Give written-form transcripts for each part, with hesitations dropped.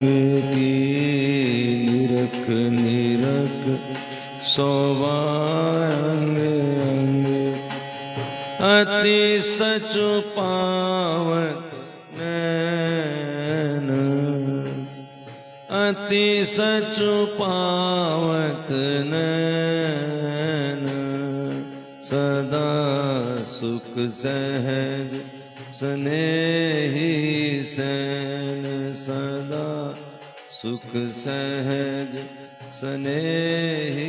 की निरख निरख सोवांग अंग अति सचु पावत नैन अति सचु पावत नैन सदा सुख सहज स्नेही सैन सदा सुख सहज स्नेही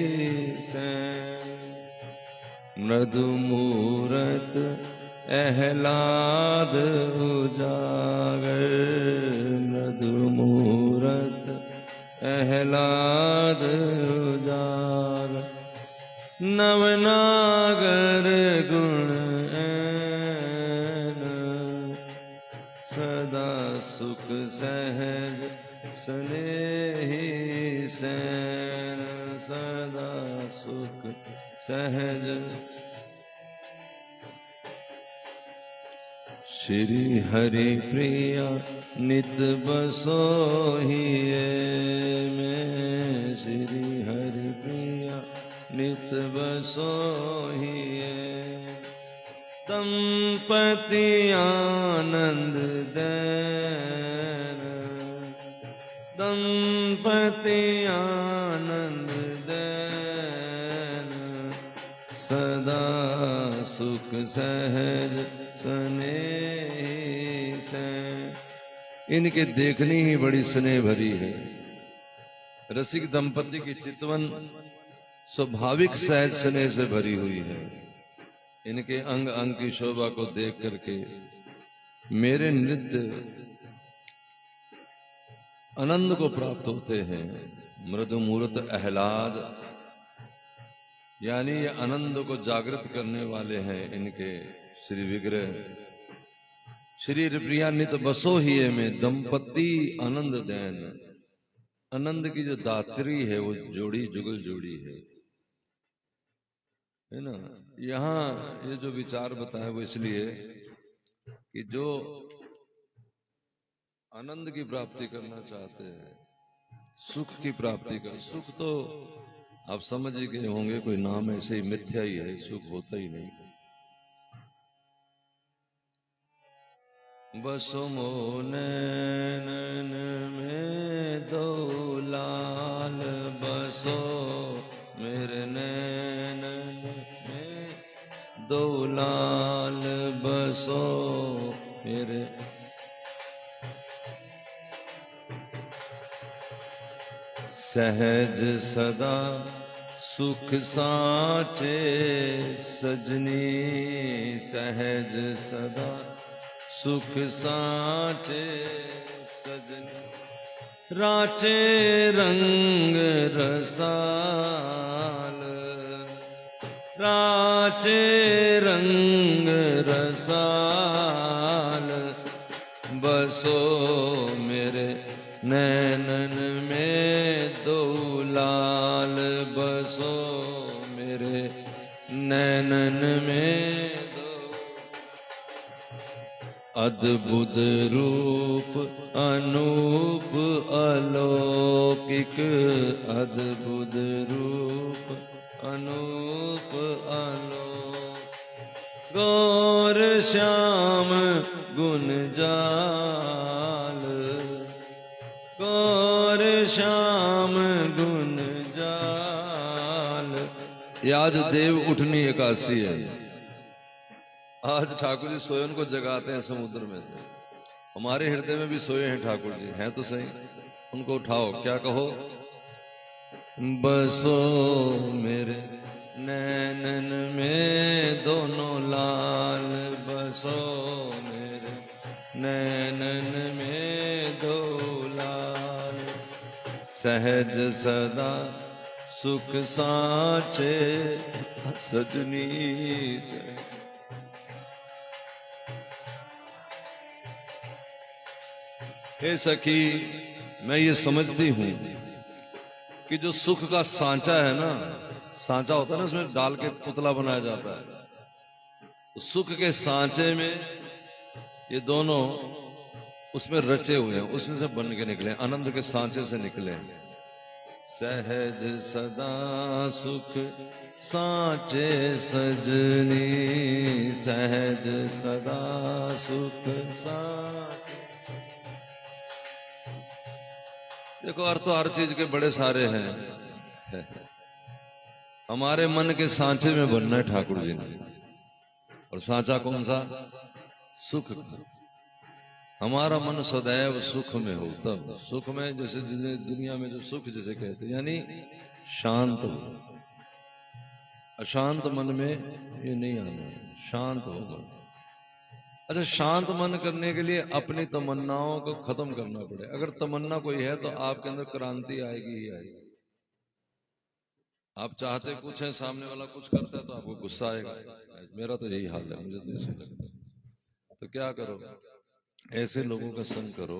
सैन मृदु मूरत आह्लाद उजागर मृदु मूरत आह्लाद उजागर नवनागर गुण सदा सुख सहज स्नेही सैन सदा सुख सहज श्री हरि प्रिया नित बसोहिए में श्री हरि प्रिया नित बसोहिए दंपति आनंद दैन दंपति आनंद दैन सदा सुख सहज स्नेही सैन। इनके देखनी ही बड़ी स्नेह भरी है। रसिक दंपति की चितवन स्वाभाविक सहज स्नेह से भरी हुई है। इनके अंग अंग की शोभा को देख करके मेरे नृत्य आनंद को प्राप्त होते हैं। मृदु मूर्त आह्लाद यानी ये आनंद को जागृत करने वाले हैं इनके श्री विग्रह। श्री प्रिया नित बसो ही में दंपति आनंद दैन। आनंद की जो दात्री है वो जोड़ी जुगल जोड़ी है ना। यहाँ ये जो विचार बताया वो इसलिए कि जो आनंद की प्राप्ति करना चाहते हैं, सुख की प्राप्ति कर, सुख तो आप समझ ही गए होंगे, कोई नाम ऐसे ही मिथ्या ही है, सुख होता ही नहीं। बसो मो नैनन में दो लाल बसो मेरे नैनन में दो लाल बसो मेरे सहज सदा सुख साचे सजनी सहज सदा सुख साचे सजनी राचे रंग रसाल राचे रंग रसाल बसो मेरे नैनन में दो लाल बसो मेरे नैनन में दो अद्भुत रूप अनूप अलौकिक अद्भुत रूप अनूप अलौकिक गौर श्याम गुण जाल गौर श्याम गुण जाल। ये आज देव उठनी एकादशी है। आज ठाकुर जी सोए उनको जगाते हैं समुद्र में से। हमारे हृदय में भी सोए हैं ठाकुर जी, हैं तो सही, उनको उठाओ। क्या कहो? बसो मेरे नैनन में दोनों लाल बसो मेरे नैनन में दो लाल सहज सदा सुख साचे सजनी से। हे सखी, मैं ये समझती हूं कि जो सुख का सांचा है ना, सांचा होता है ना, उसमें डाल के पुतला बनाया जाता है। तो सुख के सांचे में ये दोनों उसमें रचे हुए हैं, उसमें से बन के निकले, आनंद के सांचे से निकले। सहज सदा सुख सांचे सजनी, सहज सदा सुख सांचे। देखो अर्थ तो हर चीज के बड़े सारे हैं। हमारे मन के सांचे में बनना है ठाकुर जी ने। और सांचा कौन सा? सुख का। हमारा मन सदैव सुख में हो, तब सुख में, जैसे दुनिया में जो सुख जिसे कहते हैं, यानी शांत हो। अशांत मन में ये नहीं आना, शांत हो मन। अच्छा, शांत मन करने के लिए अपनी तमन्नाओं को खत्म करना पड़े। अगर तमन्ना कोई है तो आपके अंदर क्रांति आएगी ही आएगी। आप चाहते कुछ है, सामने वाला कुछ करता है तो आपको गुस्सा आएगा। मेरा तो यही हाल है, मुझे तो ऐसे लगता है। तो क्या करो, ऐसे लोगों का संग करो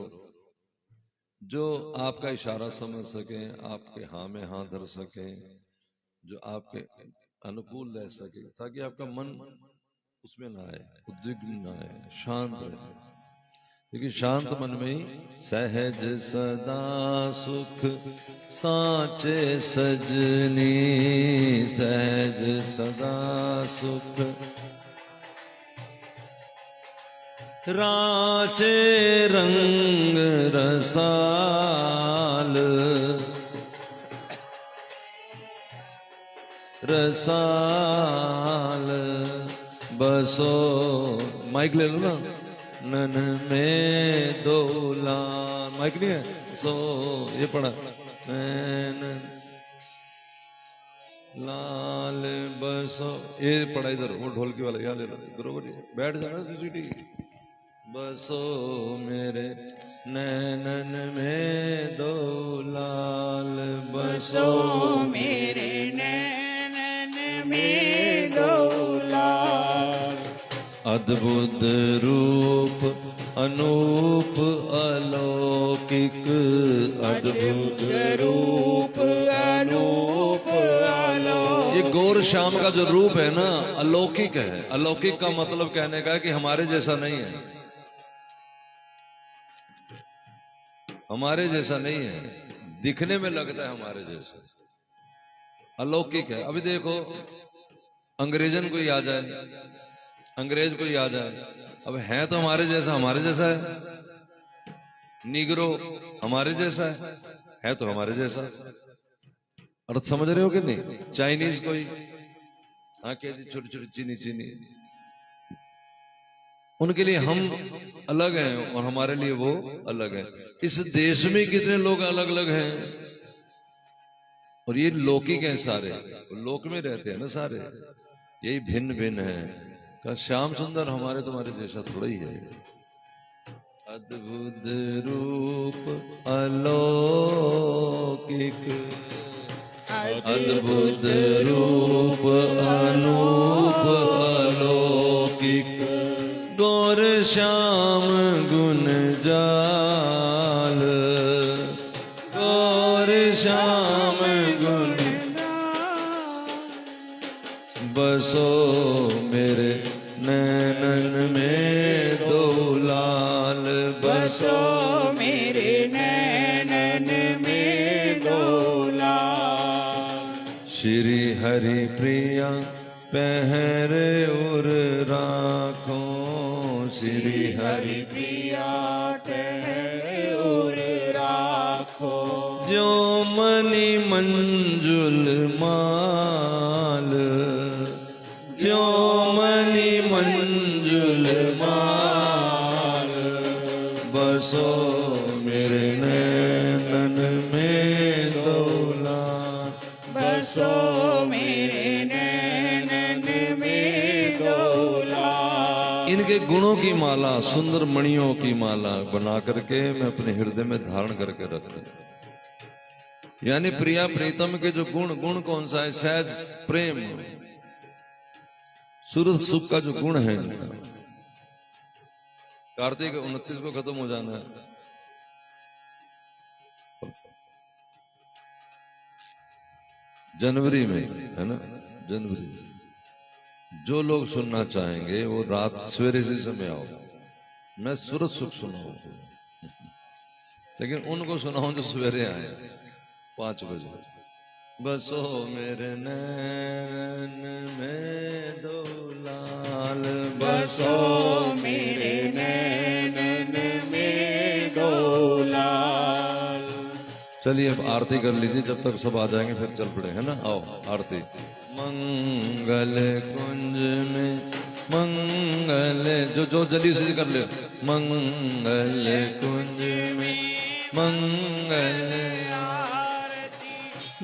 जो आपका इशारा समझ सके, आपके हाँ में हाँ धर सके, जो आपके अनुकूल रह सके, ताकि आपका मन उसमें ना आए, उद्विग्न ना आए, शांत रहे। क्योंकि शांत मन में ही सहज सदा सुख सांचे सजनी, सहज सदा सुख राचे रंग रसाल, रसाल बसो। माइक ले लो ना। नन में दोलाल, माइक नहीं है सो, ये पढ़ा। नैन लाल बसो, ये पढ़ा इधर, वो ढोलकी वाला यहाँ ले लो, बरोबर बैठ जाना सीटी। बसो मेरे नैनन में दो लाल, बसो मेरे नैनन में दो लाल। अद्भुत रूप अनूप अलौकिक, अद्भुत रूप अनूप अलौकिक। ये गौर श्याम का जो रूप है ना, अलौकिक है। अलौकिक का मतलब कहने का है कि हमारे जैसा नहीं है, हमारे जैसा नहीं है, दिखने में लगता है हमारे जैसा, अलौकिक है। अभी देखो, अंग्रेजन कोई आ जाए, अंग्रेज कोई आ जाए, अब है तो हमारे जैसा है। निग्रो हमारे जैसा है तो हमारे जैसा। अर्थ समझ रहे हो कि नहीं? चाइनीज कोई आंखें ऐसी छोटी छोटी चीनी चीनी, उनके लिए हम अलग हैं और हमारे लिए वो अलग है। इस देश में कितने लोग अलग अलग हैं, और ये लौकिक हैं सारे, लोक में रहते हैं ना सारे, यही भिन्न भिन्न है। का श्याम सुंदर हमारे तुम्हारे जैसा थोड़ा ही है। अद्भुत रूप अलौकिक, अद्भुत रूप अनूप अलौकिक, गौर श्याम गुण जाल, गौर श्याम गुण बसो मेरे नैनन में दो लाल, बसो मेरे नैनन में दो लाल। श्री हरि प्रिया पहर उर राखो, श्री हरि प्रिया ठहरे उर राखो। जो मणि मंजुल माल, जो मणि मंजुल माल, बसो मेरे नैनन में दो लाल, बसो मेरे नैनन में दो लाल। इनके गुणों की माला, सुंदर मणियों की माला बना करके मैं अपने हृदय में धारण करके रखूं। यानी प्रिया प्रीतम के जो गुण, गुण कौन सा है? सहज प्रेम, सुरत सुख का जो गुण है। कार्तिक 29 को खत्म हो जाना है। जनवरी में है ना, जनवरी में जो लोग सुनना चाहेंगे वो रात सवेरे से समय आओ, मैं सूरज सुख सुनाऊंगा। लेकिन उनको सुनाऊं जो सवेरे आए 5 बजे। बसो मेरे नैन में दो लाल, बसो मेरे नैनन में दो लाल। चलिए अब आरती कर लीजिए, जब तक सब आ जाएंगे फिर चल पड़े, है ना। आओ आरती। मंगल कुंज में मंगल, जो जल्दी से कर ले। मंगल कुंज में मंगल आरती,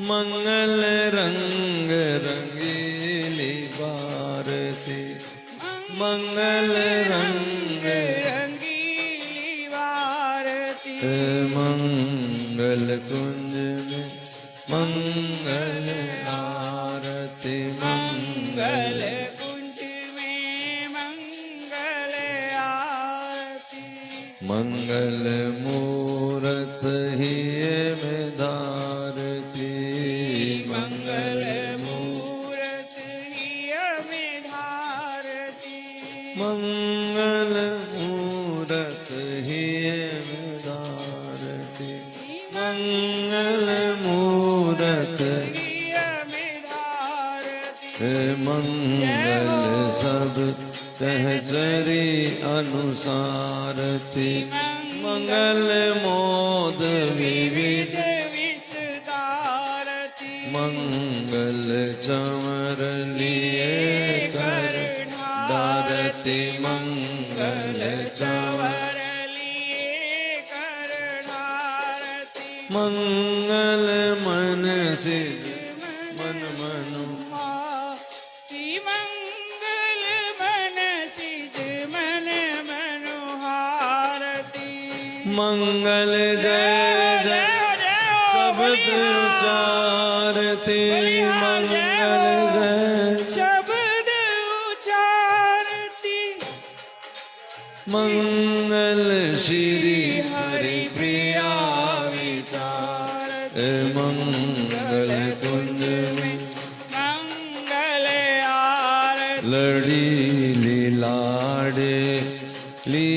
मंगल रंग रंगीली बारती, मंगल रंग रंगीली आरती। मंगल कुंज में मंगल आरती, मंगल कुंज में मंगल आरती। मंगल मूरत ही में धारती, मंगल मूरत ही में धारती। मंगल मूरत ही में धारती, मंगल मूरत मंगल सब सहचरी अनुसारती, मंगल मोद विविध विस्तारती। मंगल चमर लिए कर दारती, मंगल चमर लिए करणारती। मंगल मन से मन मनु, मंगल मन सिज मन मनोहारती। मंगल जय जय शब्द उचारती, मंगल जय शब्द उचारती। मंगल श्री हरि प्रिया विचार, मंगल कुंज में मंगल आरती। लड़ी लाडे ली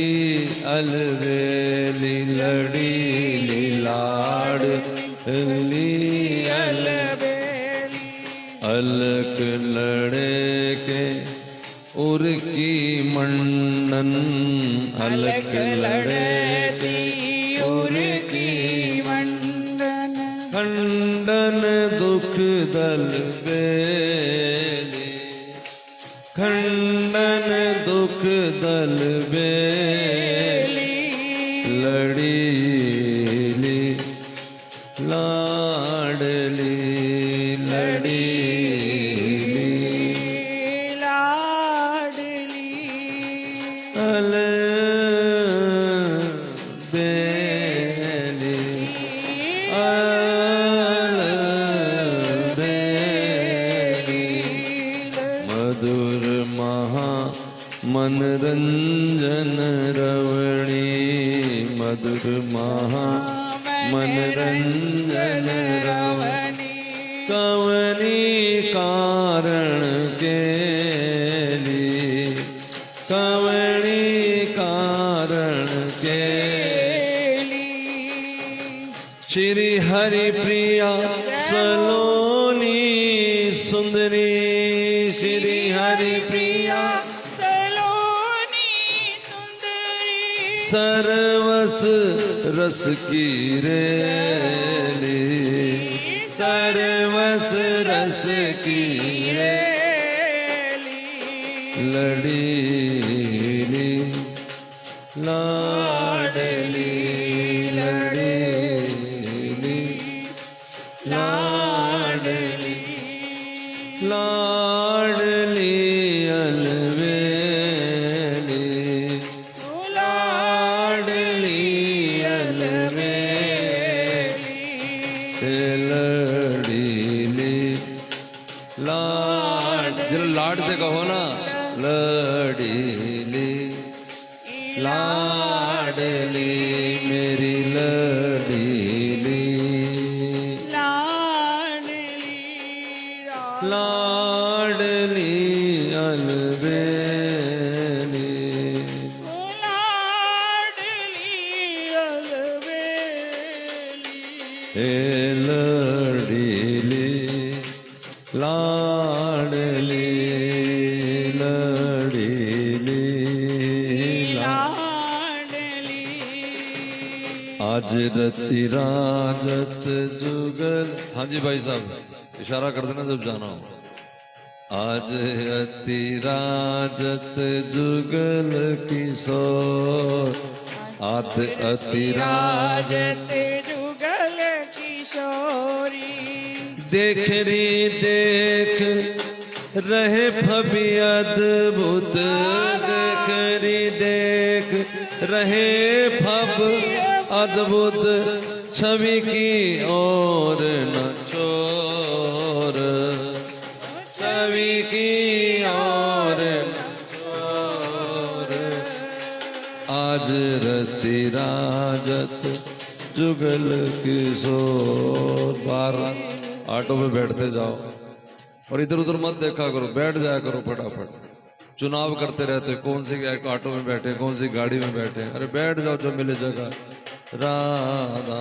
अलवेली, लड़ी लाड ली अलबेली। अलक लड़े के उर की मंडन, अलक लड़े के उर की मंडन। खंडन दुख दल बेली, खंडन दुख दल बेली, लड़ीली लाडली, लड़ीली लाडली। अल बेली, अल बेली, मधुर महा मनरंजन रवणी, मधुर महा मनरंजन रवणी, कवनी कारण के लिए, सवणी कारण के श्री हरि प्रिया सलोनी सुंदरी, श्री हरि प्रिया सलोनी सुंदरी। सरवस रस की रेली, सरवस रस की रेली। लड़ीली लाडली, लड़ीली लाडली। लाडली अलवेली, लाडली अलवेली, लड़ीली लाड, जरा लाड से कहो ना, लड़ीली लाडली मेरी लड़ीली, लाडली लाडली अलवेली, लाडली अलबेली। हे लड़ीली लाडली लड़ीली लाडली आज रति राजत जुगल। हाँ जी भाई साहब इशारा कर देना जब जाना हो। आज अति राजत जुगल किशोर आत अति राजत जुगल किशोरी देख री देख रहे फबी अद्भुत देख री देख रहे फब अद्भुत छवि की ओर न चोर छवि की ओर न चोर आज रति राजत जुगल किशोर। बार ऑटो में बैठते जाओ और इधर उधर मत देखा करो, बैठ जाया करो फटाफट। चुनाव करते रहते कौन सी ऑटो में बैठे कौन सी गाड़ी में बैठे, अरे बैठ जाओ जो मिले जगह। राधा